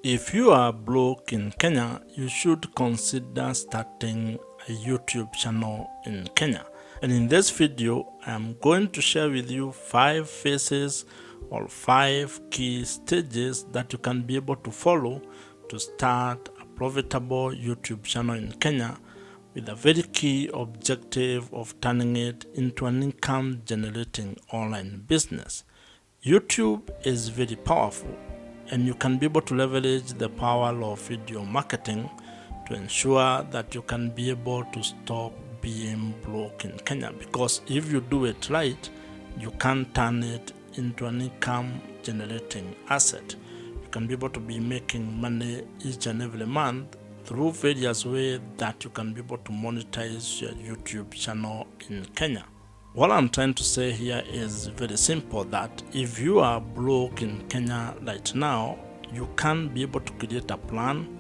If you are broke in Kenya, you should consider starting a YouTube channel in Kenya. And in this video, I'm going to share with you 5 phases or 5 key stages that you can be able to follow to start a profitable YouTube channel in Kenya with a very key objective of turning it into an income generating online business. YouTube is very powerful, and you can be able to leverage the power of video marketing to ensure that you can be able to stop being broke in Kenya, because if you do it right, you can turn it into an income generating asset. You can be able to be making money each and every month through various ways that you can be able to monetize your YouTube channel in Kenya. What I'm trying to say here is very simple, that if you are broke in Kenya right now, you can be able to create a plan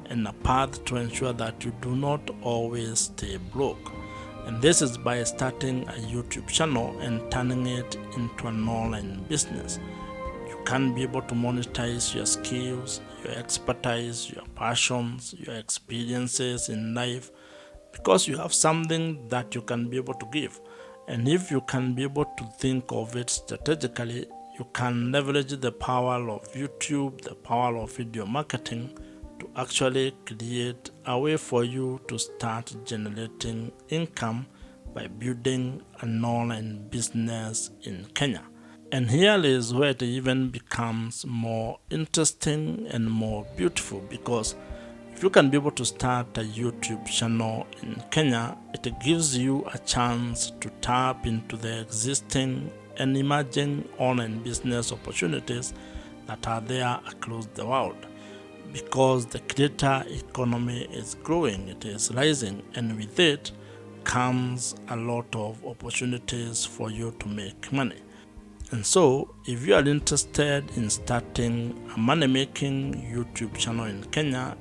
and a path to ensure that you do not always stay broke. And this is by starting a YouTube channel and turning it into an online business. You can be able to monetize your skills, your expertise, your passions, your experiences in life, because you have something that you can be able to give. And if you can be able to think of it strategically, you can leverage the power of YouTube, the power of video marketing, to actually create a way for you to start generating income by building an online business in Kenya. And here is where it even becomes more interesting and more beautiful, because if you can be able to start a YouTube channel in Kenya, it gives you a chance to tap into the existing and emerging online business opportunities that are there across the world, because the creator economy is growing, it is rising, and with it comes a lot of opportunities for you to make money. And so, if you are interested in starting a money-making YouTube channel in Kenya,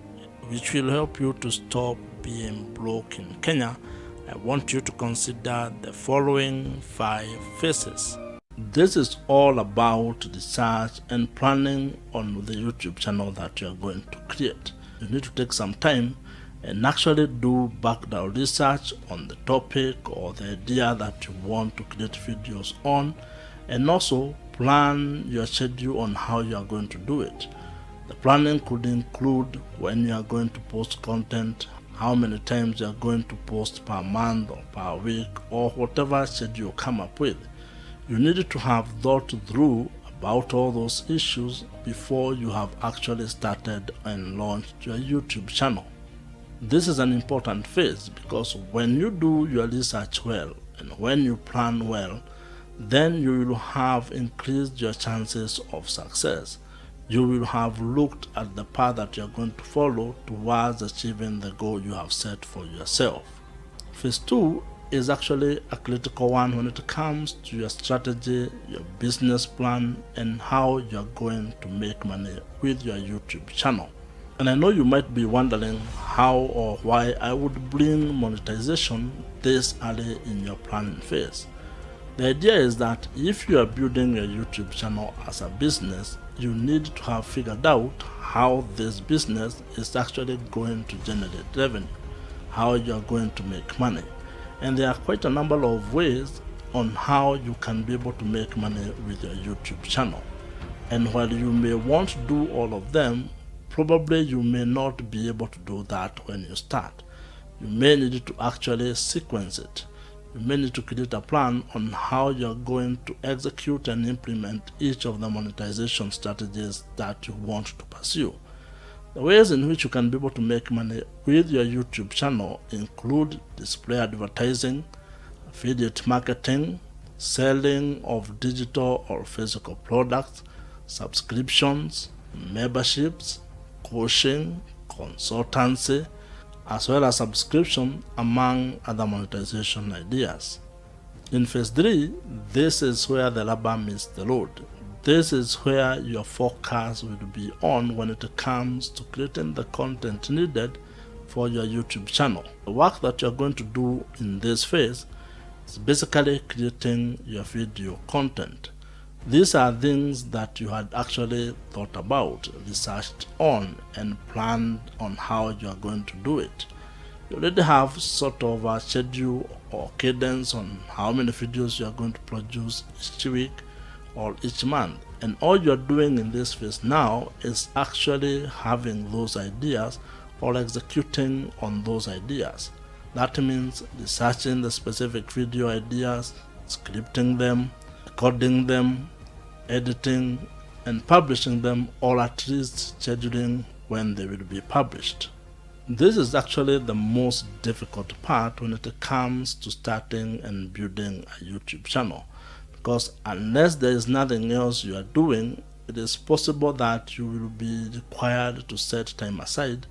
which will help you to stop being broke in Kenya, I want you to consider the following 5 phases. This is all about research and planning on the YouTube channel that you are going to create. You need to take some time and actually do background research on the topic or the idea that you want to create videos on, and also plan your schedule on how you are going to do it. The planning could include when you are going to post content, how many times you are going to post per month or per week, or whatever schedule you come up with. You need to have thought through about all those issues before you have actually started and launched your YouTube channel. This is an important phase, because when you do your research well and when you plan well, then you will have increased your chances of success. You will have looked at the path that you are going to follow towards achieving the goal you have set for yourself. Phase 2 is actually a critical one when it comes to your strategy, your business plan, and how you are going to make money with your YouTube channel. And I know you might be wondering how or why I would bring monetization this early in your planning phase. The idea is that if you are building a YouTube channel as a business, you need to have figured out how this business is actually going to generate revenue, how you are going to make money. And there are quite a number of ways on how you can be able to make money with your YouTube channel. And while you may want to do all of them, probably you may not be able to do that when you start. You may need to actually sequence it. You may need to create a plan on how you're going to execute and implement each of the monetization strategies that you want to pursue. The ways in which you can be able to make money with your YouTube channel include display advertising, affiliate marketing, selling of digital or physical products, subscriptions, memberships, coaching, consultancy, as well as subscription, among other monetization ideas. In phase 3, this is where the rubber meets the road. This is where your focus will be on when it comes to creating the content needed for your YouTube channel. The work that you're going to do in this phase is basically creating your video content. These are things that you had actually thought about, researched on, and planned on how you are going to do it. You already have sort of a schedule or cadence on how many videos you are going to produce each week or each month. And all you are doing in this phase now is actually having those ideas or executing on those ideas. That means researching the specific video ideas, scripting them, recording them, editing, and publishing them, or at least scheduling when they will be published. This is actually the most difficult part when it comes to starting and building a YouTube channel, because unless there is nothing else you are doing, it is possible that you will be required to set time aside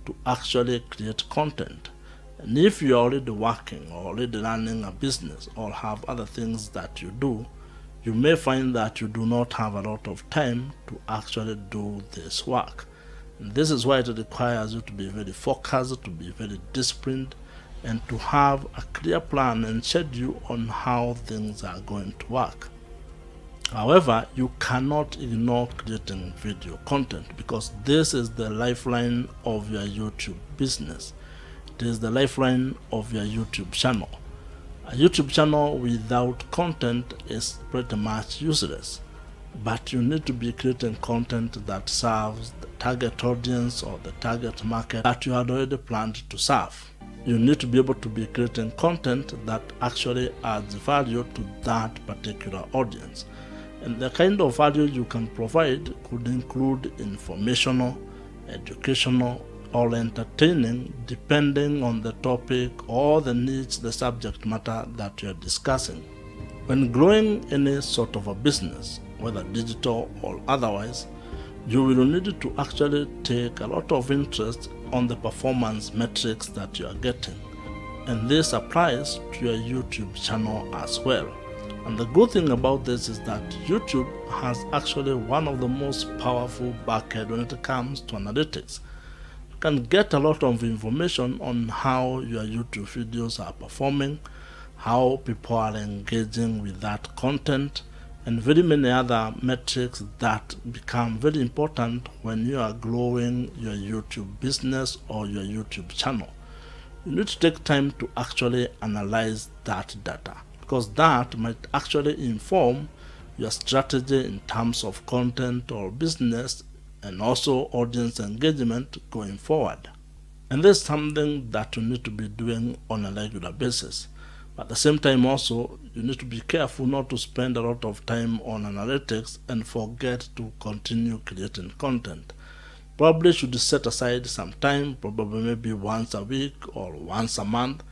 to actually create content. And if you are already working or already running a business or have other things that you do, you may find that you do not have a lot of time to actually do this work. And this is why it requires you to be very focused, to be very disciplined, and to have a clear plan and schedule on how things are going to work. However, you cannot ignore creating video content, because this is the lifeline of your YouTube business. It is the lifeline of your YouTube channel. A YouTube channel without content is pretty much useless, but you need to be creating content that serves the target audience or the target market that you had already planned to serve. You need to be able to be creating content that actually adds value to that particular audience. And the kind of value you can provide could include informational, educational, or entertaining, depending on the topic or the niche, the subject matter that you are discussing. When growing any sort of a business, whether digital or otherwise, you will need to actually take a lot of interest on the performance metrics that you are getting. And this applies to your YouTube channel as well. And the good thing about this is that YouTube has actually one of the most powerful backend when it comes to analytics. You can get a lot of information on how your YouTube videos are performing, how people are engaging with that content, and very many other metrics that become very important when you are growing your YouTube business or your YouTube channel. You need to take time to actually analyze that data, because that might actually inform your strategy in terms of content or business, and also audience engagement going forward. And this is something that you need to be doing on a regular basis. At the same time also, you need to be careful not to spend a lot of time on analytics and forget to continue creating content. Probably should set aside some time, probably maybe once a week or once a month,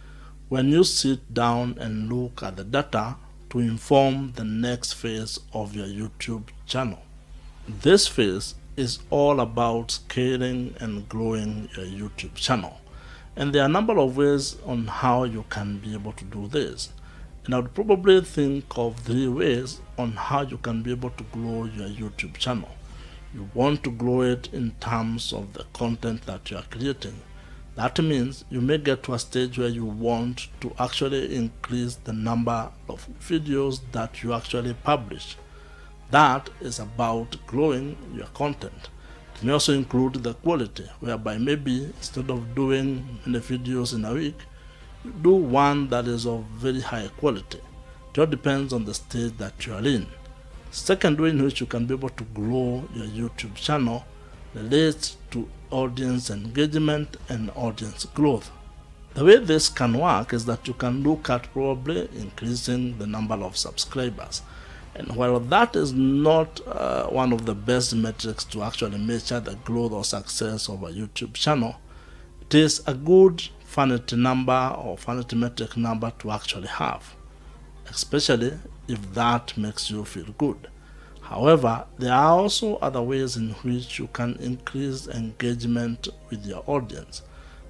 when you sit down and look at the data to inform the next phase of your YouTube channel. This phase is all about scaling and growing your YouTube channel. And there are a number of ways on how you can be able to do this. And I would probably think of 3 ways on how you can be able to grow your YouTube channel. You want to grow it in terms of the content that you are creating. That means you may get to a stage where you want to actually increase the number of videos that you actually publish. That is about growing your content. It may also include the quality, whereby maybe instead of doing many videos in a week, you do one that is of very high quality. It all depends on the stage that you are in. Second way in which you can be able to grow your YouTube channel relates to audience engagement and audience growth. The way this can work is that you can look at probably increasing the number of subscribers. And while that is not one of the best metrics to actually measure the growth or success of a YouTube channel, it is a good vanity number or vanity metric number to actually have, especially if that makes you feel good. However, there are also other ways in which you can increase engagement with your audience.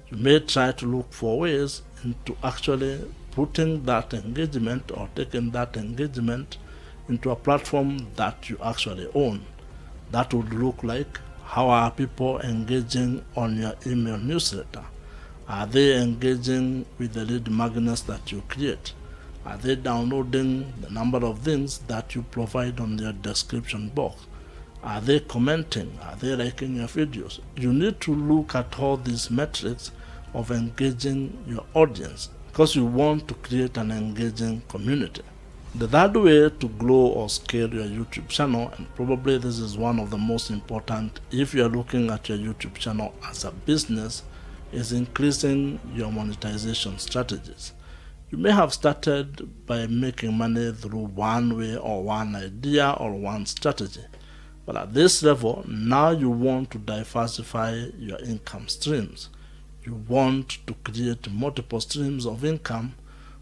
You may try to look for ways into actually putting that engagement or taking that engagement into a platform that you actually own. That would look like, how are people engaging on your email newsletter? Are they engaging with the lead magnets that you create? Are they downloading the number of things that you provide on their description box? Are they commenting? Are they liking your videos? You need to look at all these metrics of engaging your audience because you want to create an engaging community. The third way to grow or scale your YouTube channel, and probably this is one of the most important if you are looking at your YouTube channel as a business, is increasing your monetization strategies. You may have started by making money through one way or one idea or one strategy. But at this level, now you want to diversify your income streams. You want to create multiple streams of income,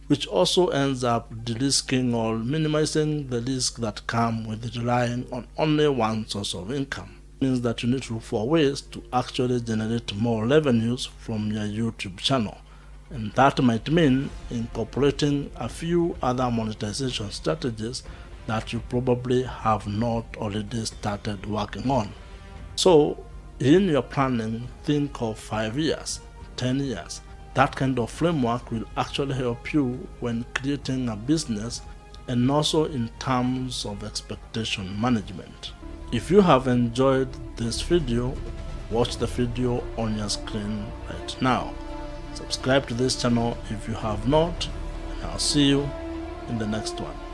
which also ends up de-risking or minimizing the risk that come with relying on only one source of income. It means that you need to look for ways to actually generate more revenues from your YouTube channel. And that might mean incorporating a few other monetization strategies that you probably have not already started working on. So in your planning, think of 5 years, 10 years. That kind of framework will actually help you when creating a business and also in terms of expectation management. If you have enjoyed this video, watch the video on your screen right now. Subscribe to this channel if you have not, and I'll see you in the next one.